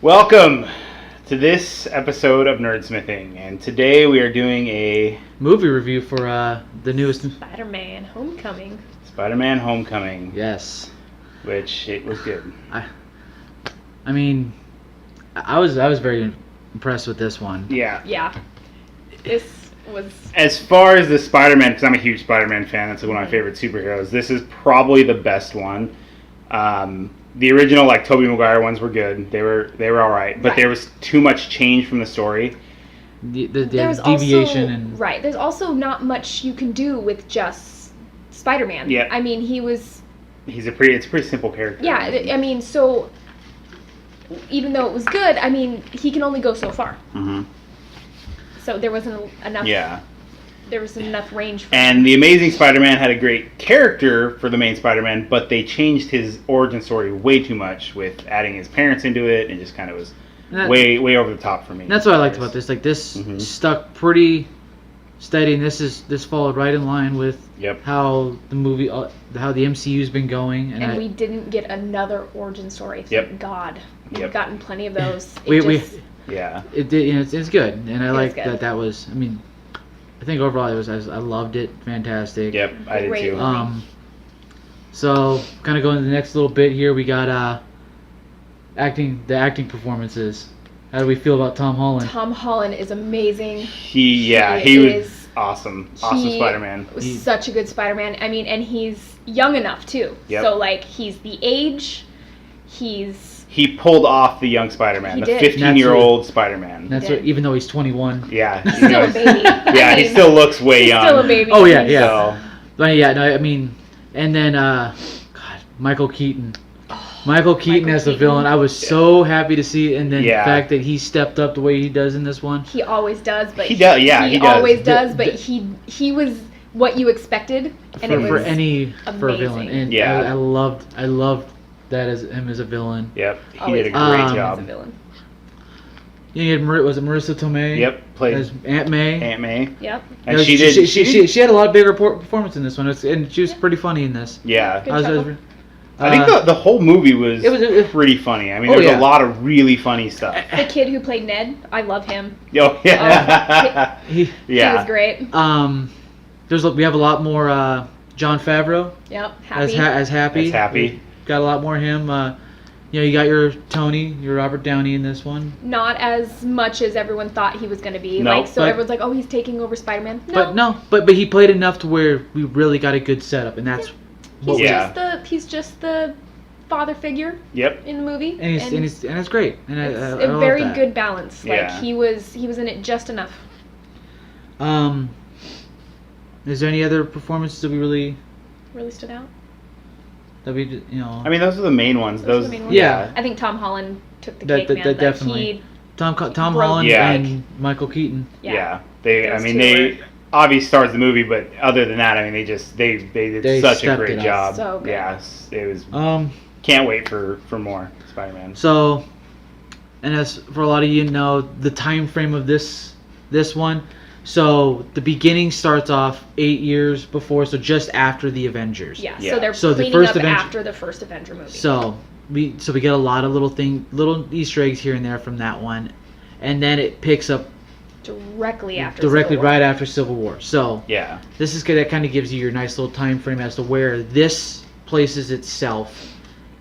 Welcome to this episode of NerdSmithing, and today we are doing a movie review for the newest Spider-Man Homecoming. Spider-Man Homecoming. Yes, which it was good. I mean, I was very impressed with this one. Yeah. This was... As far as the Spider-Man, because I'm a huge Spider-Man fan, that's one of my favorite superheroes, this is probably the best one. The original, like, Tobey Maguire ones were good. They were all right. But there was too much change from the story. There's deviation. Also, and right. There's also not much you can do with just Spider-Man. Yeah. I mean, it's a pretty simple character. Yeah, I mean, so... Even though it was good, I mean, he can only go so far. Mm-hmm. So there wasn't enough... Yeah. There wasn't enough range for And The Amazing Spider-Man had a great character for the main Spider-Man, but they changed his origin story way too much with adding his parents into it, and just kind of was way over the top for me. That's what I liked about this. Like, this stuck pretty steady, and this followed right in line with how the movie, how the MCU's been going. And we didn't get another origin story. Thank God. We've gotten plenty of those. It's good, and I like that was. I mean, I think overall I loved it. Fantastic. Yep, I did too. So kind of going to the next little bit here, we got the acting performances. How do we feel about Tom Holland? Tom Holland is amazing. He was awesome. Awesome Spider-Man. Was such a good Spider-Man. I mean, and he's young enough too. Yep. So like he's the age. He pulled off the young Spider-Man, the 15-year-old Spider-Man. That's what, even though he's 21. Yeah, he's still a baby. Yeah, he still looks way young. He's still a baby. Oh yeah. So. But yeah, no, I mean, and then Michael Keaton. Michael Keaton as the villain, I was so happy to see, and then the fact that he stepped up the way he does in this one. He always does, but he always does, but he was what you expected, and it was amazing. For a villain, and I loved that as him as a villain. Yep, he did a great job. As a villain. You had was it Marissa Tomei? Yep, played as Aunt May. Aunt May. Yep. And she had a lot bigger performance in this one, and she was pretty funny in this. Yeah. I think the whole movie was pretty funny. I mean, there was a lot of really funny stuff. The kid who played Ned, I love him. Oh yeah. He was great. We have a lot more Jon Favreau. Yep. As Happy. Got a lot more of him. You got your Tony, your Robert Downey in this one. Not as much as everyone thought he was going to be. No, everyone's like, oh, he's taking over Spider-Man. But he played enough to where we really got a good setup, and that's he's just the father figure. Yep. In the movie, and it's great. And it's a very good balance. Like he was in it just enough. Is there any other performances that we really stood out? I mean, those are the main ones. Yeah. I think Tom Holland took the cake, man. Definitely. Tom Holland and Michael Keaton. Yeah. They obviously stars the movie, but other than that, I mean, they did such a great job. So good. Yeah, it was. Can't wait for more Spider-Man. So, and as for a lot of you know, the time frame of this one. So the beginning starts off 8 years before, so just after the Avengers. Yeah. So they're cleaning up after the first Avenger movie. So we get a lot of little Easter eggs here and there from that one, and then it picks up directly right after Civil War. So that kind of gives you your nice little time frame as to where this places itself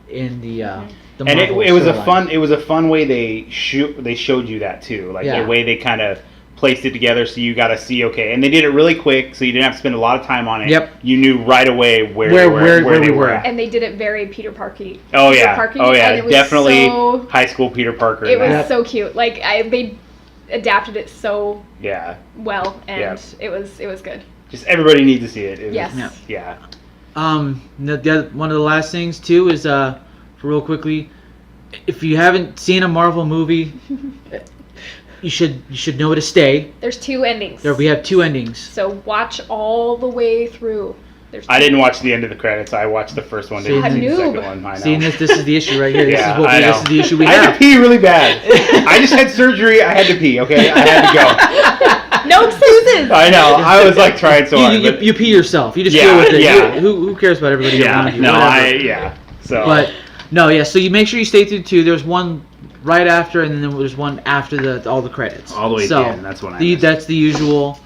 in the and it was a fun way they showed you that too, like the way they kind of placed it together, so you got to see and they did it really quick, so you didn't have to spend a lot of time on it. Yep. You knew right away where they were at. And they did it very Peter Parker. Oh yeah, definitely high school Peter Parker. It was so cute. Like they adapted it so well, and it was good. Just everybody needs to see it. Yes. One of the last things too is real quickly, if you haven't seen a Marvel movie. You should know to stay. There's 2 endings. We have 2 endings. So watch all the way through. I didn't watch the end of the credits. I watched the first one. Didn't see the second one. I know. See, this is the issue right here. This is the issue we have. I had to pee really bad. I just had surgery. I had to pee. Okay, I had to go. No excuses. I know. I was like trying so hard. You pee yourself. You just deal with it. Who cares about everybody around you? No, So. But No, yeah. So you make sure you stay through 2. There's one right after, and then there's one after all the credits. All the way to the end. That's what That's the usual.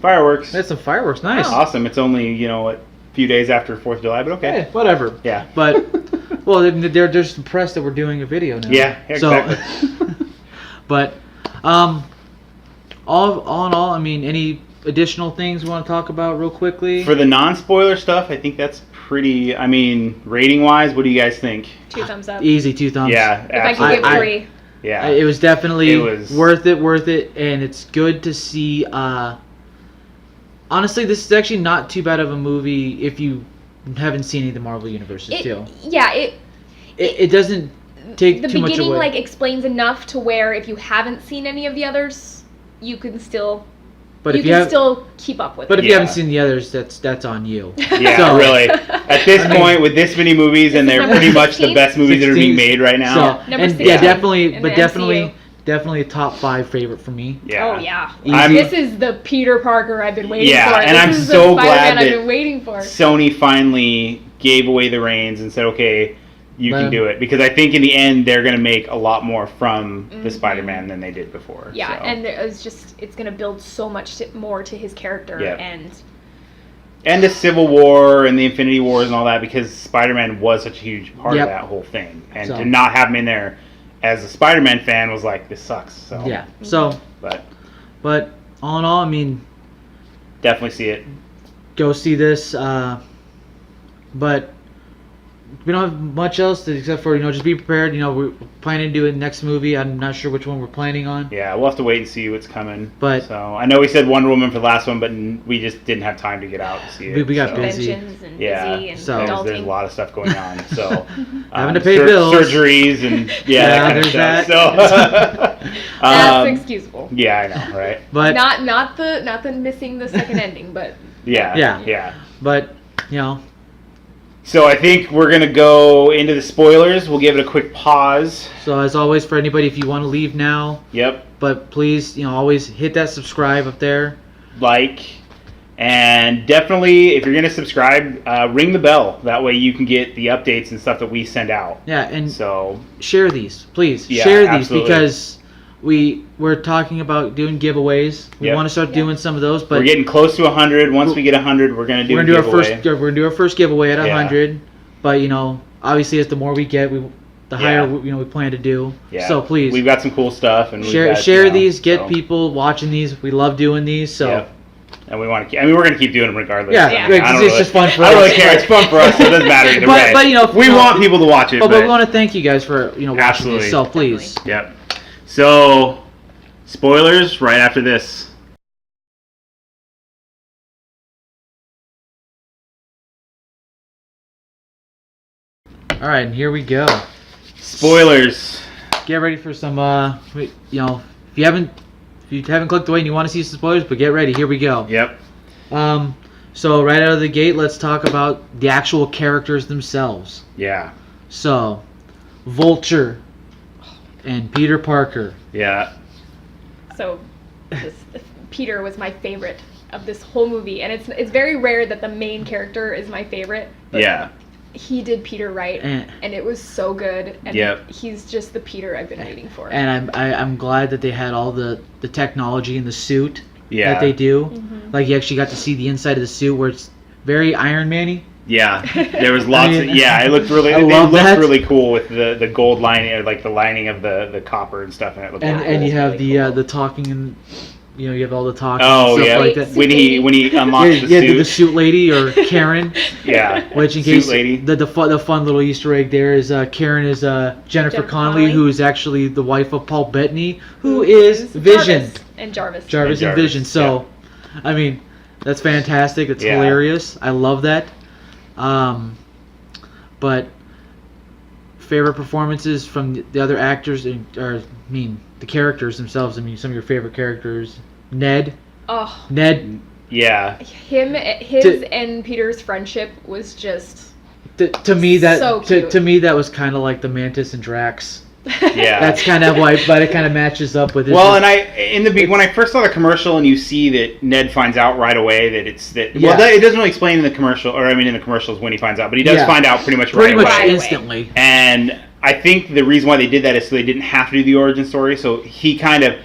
Fireworks. That's some fireworks. Nice. Oh. Awesome. It's only a few days after 4th of July, but okay. Yeah, whatever. Yeah. But they're just impressed that we're doing a video now. Yeah, exactly. So, but all in all, I mean, any additional things we want to talk about real quickly? For the non-spoiler stuff, I think that's pretty. I mean, rating-wise, what do you guys think? 2 thumbs up. Easy 2 thumbs. Yeah, if I could give 3. Yeah. It was definitely worth it, and it's good to see. Honestly, this is actually not too bad of a movie if you haven't seen any of the Marvel universes too. Yeah, it doesn't take the too much away. beginning explains enough to where if you haven't seen any of the others, you can still still keep up with it. But if you haven't seen the others, that's on you. Yeah, so, really. At this point, with this many movies, and they're pretty much the best movies that are being made right now. So, definitely a top 5 favorite for me. Yeah. Oh yeah. This is the Peter Parker I've been waiting for. And this I'm is so the glad that I've been waiting for. Sony finally gave away the reins and said, "Okay, you can do it," because I think in the end they're going to make a lot more from the Spider-Man than they did before. Yeah, so. and it's going to build so much more to his character and the Civil War and the Infinity Wars and all that, because Spider-Man was such a huge part of that whole thing, and to not have him in there as a Spider-Man fan was like, this sucks. So yeah. So but all in all, I mean, definitely see it. Go see this. But we don't have much else except for just be prepared. We're planning to do a next movie. I'm not sure which one we're planning on. Yeah, we'll have to wait and see what's coming. But so I know we said Wonder Woman for the last one, but we just didn't have time to get out and see it. We got busy. And busy and so there's a lot of stuff going on. So having to pay bills, surgeries, and that kind of stuff. So that's excusable. Yeah, I know, right? But not the missing the second ending, but yeah. But So I think we're going to go into the spoilers. We'll give it a quick pause. So as always, for anybody, if you want to leave now. Yep. But please, always hit that subscribe up there. And definitely, if you're going to subscribe, ring the bell. That way you can get the updates and stuff that we send out. Yeah, and share these, please. Yeah, share these absolutely. Because we're talking about doing giveaways. We want to start doing some of those, but we're getting close to 100. Once we get 100, we're going to do a giveaway. We're going to do our first giveaway at 100. But obviously, as the more we get, the higher we plan to do. Yeah. So please, we've got some cool stuff, and share these. Get people watching these. We love doing these. So. Yep. And we want to. We're going to keep doing them regardless. Yeah, it's just fun for us. I don't really care. It's fun for us. So it doesn't matter either way. But we want people to watch it. But we want to thank you guys for watching this. So please. Yep. So, spoilers right after this. All right, and here we go. Spoilers. Get ready for some. If you haven't clicked away and you want to see some spoilers, but get ready. Here we go. Yep. So right out of the gate, let's talk about the actual characters themselves. Yeah. So, Vulture and Peter Parker. Yeah. So, Peter was my favorite of this whole movie, and it's very rare that the main character is my favorite. But he did Peter right, and it was so good. And he's just the Peter I've been waiting for. And I'm glad that they had all the technology in the suit that they do. Mm-hmm. Like you actually got to see the inside of the suit where it's very Iron Man-y. Yeah, there was lots of it looked really. It looked really cool with the gold lining, or like the lining of the copper and stuff, and it looked. And you have the talking and. You have all the talk. Oh and stuff yeah, like that. when he unlocks the suit. The suit lady or Karen. Which in case suit lady. The fun little Easter egg there is Karen is Jennifer Connelly, who is actually the wife of Paul Bettany, who is Vision. Jarvis and Vision. So, I mean, that's fantastic. It's hilarious. I love that. But favorite performances from the other actors, the characters themselves. I mean, some of your favorite characters. Ned. Oh. Ned. Yeah. His and Peter's friendship was just to me that so cute. To me that was kind of like the Mantis and Drax Yeah, that's kind of why, but it kind of matches up with it. Well, and when I first saw the commercial and you see that Ned finds out right away that it's that. Yeah. Well, it doesn't really explain in the commercial, or I mean in the commercials when he finds out, but he does find out pretty much right away. Instantly. And I think the reason why they did that is so they didn't have to do the origin story. So he kind of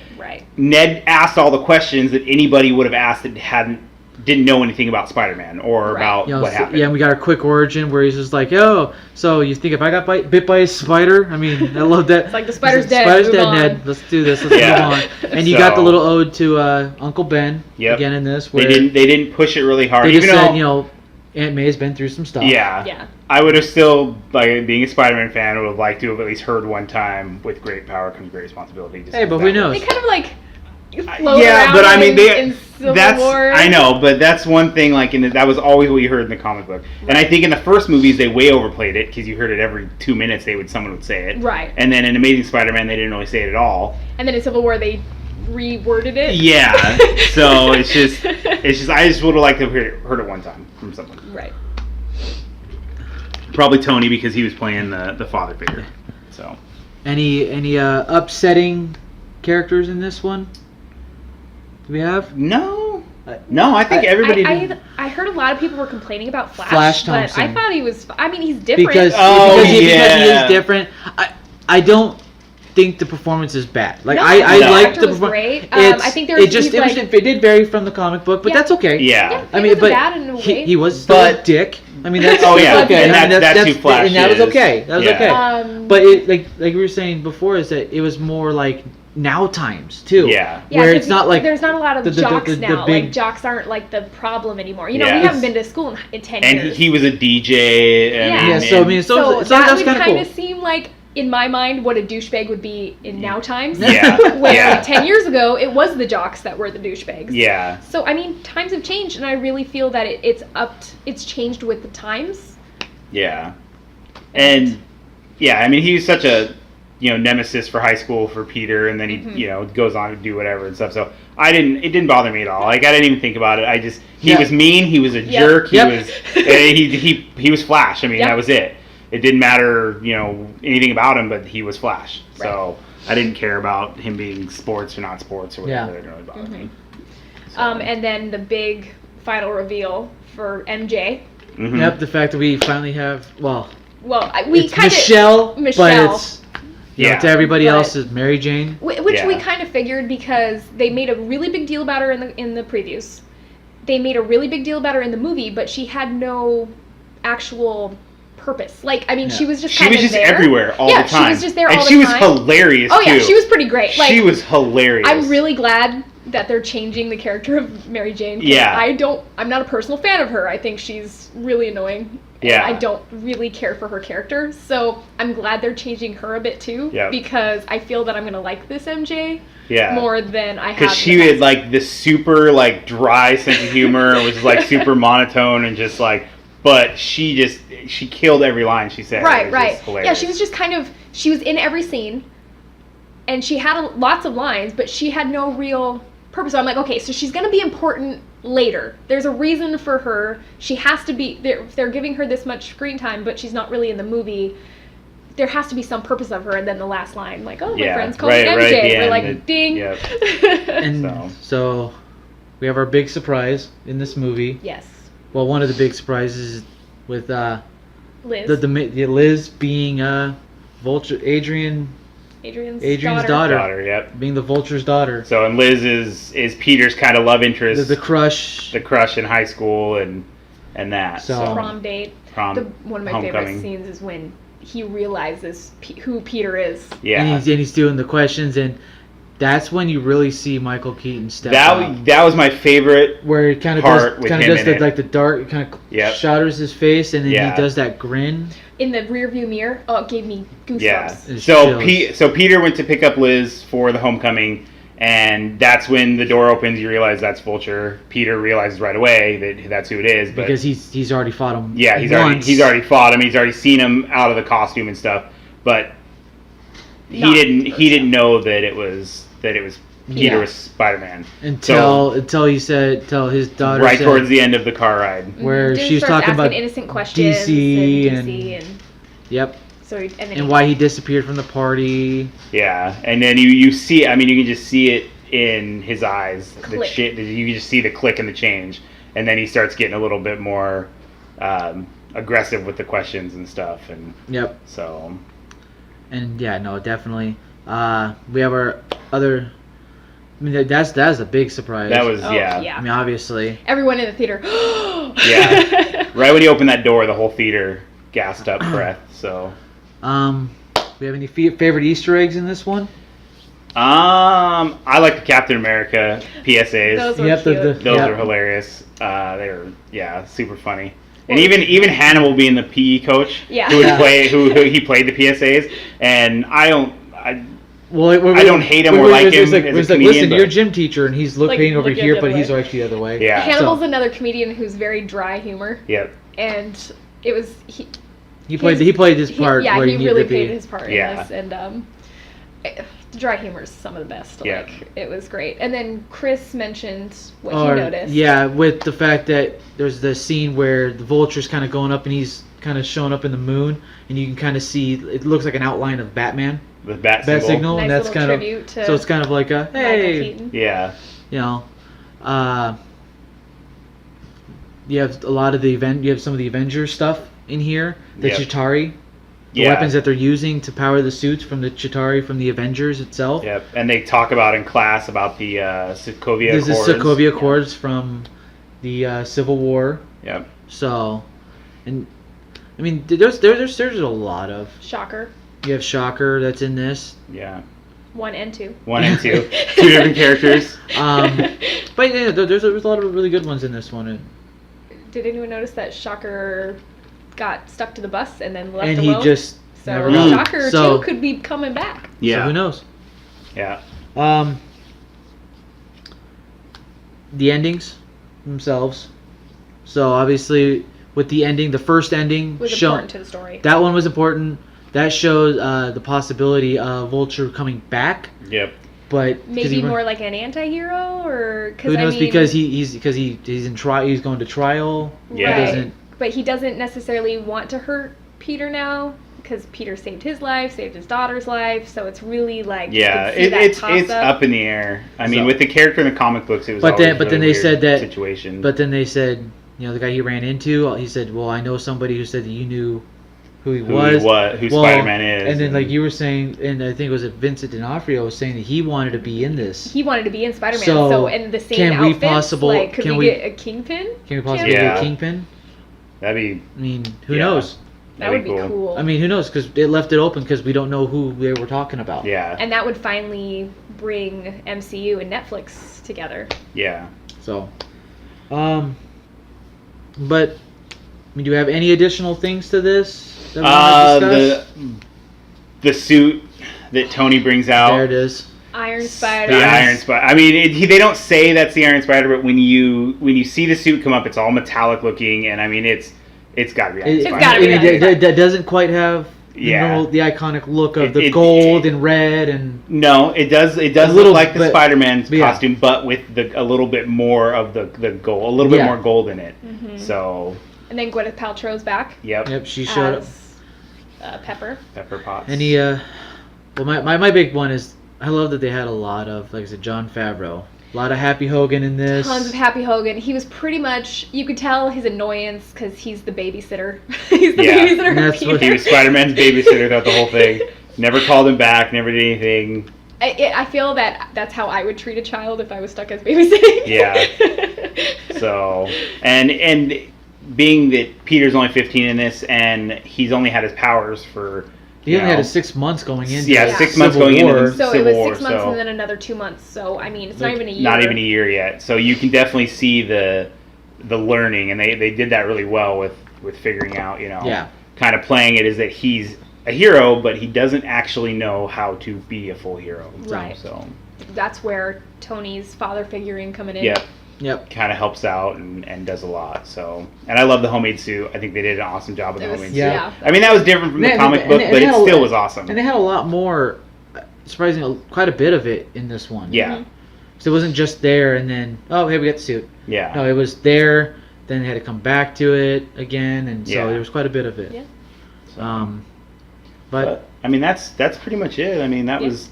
Ned asked all the questions that anybody would have asked that didn't know anything about Spider-Man or about what happened. Yeah, and we got a quick origin where he's just like, "Oh, so you think if I got bit by a spider? I mean, I love that. It's like the spider's dead. Spider's dead, Ned. Let's do this. Let's move on." And you got the little ode to Uncle Ben again in this. Where they didn't push it really hard. They just said, Aunt May's been through some stuff. Yeah. I would have still, being a Spider-Man fan, would have liked to have at least heard one time, with great power comes great responsibility. Hey, but we know. They kind of but I mean, in Civil War. I know, but that's one thing. That was always what you heard in the comic book, and I think in the first movies they way overplayed it because you heard it every 2 minutes. Someone would say it, right? And then in Amazing Spider-Man, they didn't really say it at all. And then in Civil War, they reworded it. Yeah, so it's just I just would have liked to have heard it one time from someone. Right. Probably Tony because he was playing the father figure. So. Any upsetting characters in this one? Do we have? No, I think everybody. I heard a lot of people were complaining about Flash Thompson. but I thought he was. I mean, he's different. Because he is different. I don't think the performance is bad. I like the performance. Great. I think it did vary from the comic book, but that's okay. Yeah. I mean, but bad in a way. he was still a dick. I mean, that's okay. And that's who Flash and that was okay. That was okay. But it like we were saying before is that it was more like now times too. Yeah. Where it's not like there's not a lot of jocks now. Like jocks aren't like the problem anymore. We haven't been to school in 10 years. And he was a DJ. So that would kind of seem like, in my mind, what a douchebag would be in now times. Yeah. Where 10 years ago, it was the jocks that were the douchebags. Yeah. So, I mean, times have changed, and I really feel that it's changed with the times. Yeah. And, I mean, he was such a, nemesis for high school for Peter, and then he, goes on to do whatever and stuff. So, it didn't bother me at all. Like, I didn't even think about it. He was mean, he was a jerk, he was, he was Flash. I mean, that was it. It didn't matter, anything about him, but he was Flash. Right. So I didn't care about him being sports or not sports or whatever. It didn't really bother me. So. And then the big final reveal for MJ. Mm-hmm. Yep, the fact that we finally have, we kind of Michelle, but it's to everybody else is Mary Jane, which we kind of figured because they made a really big deal about her in the previews. They made a really big deal about her in the movie, but she had no actual purpose. She was just there. Everywhere all the time. She was just there and all the time. time. And she was hilarious, too. Yeah, she was pretty great. She was hilarious. I'm really glad that they're changing the character of Mary Jane. Yeah. I'm not a personal fan of her. I think she's really annoying. Yeah. I don't really care for her character. So I'm glad they're changing her a bit, too. Yep. Because I feel that I'm going to like this MJ more than I have. Because she had, this super, dry sense of humor. It was, super monotone and just, but she killed every line she said. Right. Hilarious. Yeah, she was just she was in every scene, and she had lots of lines, but she had no real purpose. So I'm like, okay, so she's going to be important later. There's a reason for her. She has to be, they're giving her this much screen time, but she's not really in the movie. There has to be some purpose of her, and then the last line, my friends call me MJ. We're ding. Yep. And so we have our big surprise in this movie. Yes. Well, one of the big surprises with Liz. The Liz being Vulture Adrian's daughter. Yep. Being the Vulture's daughter. So and Liz is Peter's kind of love interest. The crush. The crush in high school and that. So prom date. One of my favorite scenes is when he realizes who Peter is. Yeah. And he's doing the questions, and that's when you really see Michael Keaton step up. That was my favorite where it kind of does the dark, kind of shadows his face, and then he does that grin in the rearview mirror. Oh, it gave me goosebumps. Yeah. So Peter went to pick up Liz for the homecoming, and that's when the door opens. You realize that's Vulture. Peter realizes right away that that's who it is, but because he's already fought him. Yeah, he's already fought him. He's already seen him out of the costume and stuff, but he didn't know that it was Peter was Spider-Man until his daughter right towards the end of the car ride where she was talking about innocent questions DC and yep. and why he disappeared from the party. Yeah, and then you see. I mean, you can just see it in his eyes. The shit. You can just see the click and the change, and then he starts getting a little bit more aggressive with the questions and stuff. And yep. So. And yeah, no, definitely. We have our other. I mean, that's a big surprise. That was yeah. I mean, obviously. Everyone in the theater. Yeah. Right when you open that door, the whole theater gassed up breath. So. We have any favorite Easter eggs in this one? I like the Captain America PSAs. Those were cute. Those are hilarious. They were super funny. And even Hannibal being the PE coach, who he played the PSAs, and I don't hate him or like him as a comedian. Listen, you're a gym teacher, and he's looking over here, but he's actually the other way. Yeah. Hannibal's another comedian who's very dry humor. Yep. And it was he played his part. Yeah, where he really needed to played be. his part in this, and dry humor is some of the best. Yeah. Like, it was great. And then Chris mentioned what he noticed. Yeah, with the fact that there's the scene where the Vulture's kind of going up and he's kind of showing up in the moon, and you can kind of see it looks like an outline of Batman. The bat signal, nice and that's kind of so it's kind of like a hey, yeah, you know, you have a lot of the you have some of the Avengers stuff in here. The Chitauri. The weapons that they're using to power the suits from the Chitauri from the Avengers itself. Yep, and they talk about in class about the Sokovia Accords. There's the Sokovia Accords from the Civil War. Yep. So, and I mean, there's a lot of Shocker. You have Shocker that's in this. Yeah. 1 and 2. 1 and 2. 2 different characters. But yeah, there's a lot of really good ones in this one. Did anyone notice that Shocker got stuck to the bus and then left and alone? And he just never got Shocker too could be coming back. Yeah. So who knows? Yeah. The endings themselves. So obviously with the ending, the first ending was important to the story. That one was important. That shows the possibility of Vulture coming back. Yep. But maybe more like an anti-hero, or who knows? Because he's in trial. He's going to trial. Yeah. Right. But he doesn't necessarily want to hurt Peter now because Peter saved his life, saved his daughter's life. So it's really like it's up in the air. I mean, with the character in the comic books, it was. But then they said that situation. But then they said, the guy he ran into, he said, "Well, I know somebody who said that you knew who Spider-Man is." And then, like you were saying, and I think it was Vincent D'Onofrio was saying that he wanted to be in this. He wanted to be in Spider-Man. So in the same outfits, could we get a Kingpin? Can we possibly get a Kingpin? That'd be. I mean, who knows? That would be cool. I mean, who knows? Because it left it open because we don't know who they were talking about. Yeah. And that would finally bring MCU and Netflix together. Yeah. So, but I mean, do you have any additional things to this that we want to discuss? The suit that Tony brings out. There it is. Iron Spider. The Iron Spider. I mean, they don't say that's the Iron Spider, but when you see the suit come up, it's all metallic looking, and I mean, it's got to be Iron Spider. It's got to be Iron Spider. That doesn't quite have the iconic look of the gold and red and. No, it does look like the Spider-Man's costume, but with a little bit more of the gold, a little bit more gold in it. Mm-hmm. So. And then Gwyneth Paltrow's back. Yep. She showed up. Pepper And Potts. my big one is. I love that they had a lot of, like I said, Jon Favreau. A lot of Happy Hogan in this. Tons of Happy Hogan. He was pretty much, you could tell his annoyance because he's the babysitter. He's the babysitter. And that's what he was Spider-Man's babysitter throughout the whole thing. Never called him back, never did anything. I feel that's how I would treat a child if I was stuck as babysitting. Yeah. So, and being that Peter's only 15 in this and he's only had his powers for... He only had 6 months going into 6 months going into the So Civil it was War, 6 months and then another 2 months. So, I mean, it's not even a year. Not even a year yet. So you can definitely see the learning, and they did that really well with figuring out, kind of playing it as that he's a hero, but he doesn't actually know how to be a full hero. Right. So that's where Tony's father figurine coming in. Yep. Kind of helps out and does a lot. So, and I love the homemade suit. I think they did an awesome job with the homemade suit. I mean, that was different from the comic book, but it still was awesome. And they had a lot more, surprisingly, quite a bit of it in this one. Yeah. Mm-hmm. So it wasn't just there and then, oh, hey, we got the suit. Yeah. No, it was there, then they had to come back to it again, and so there was quite a bit of it. Yeah. But I mean, that's pretty much it. I mean, it was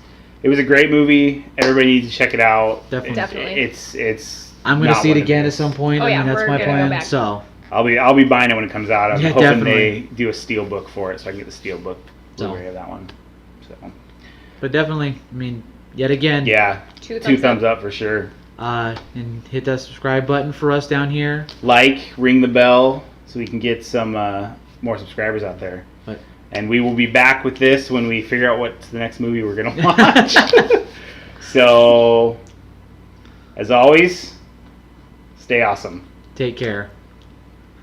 a great movie. Everybody needs to check it out. Definitely. It's. I'm gonna see it again at some point. Oh, yeah, I mean, that's my plan. So I'll be buying it when it comes out. I'm hoping they do a steel book for it, so I can get the steel book Blu-ray of that one. So. But definitely, I mean, yet again. Yeah. Two thumbs up for sure. And hit that subscribe button for us down here. Ring the bell, so we can get some more subscribers out there. And we will be back with this when we figure out what's the next movie we're going to watch. So, as always, stay awesome. Take care.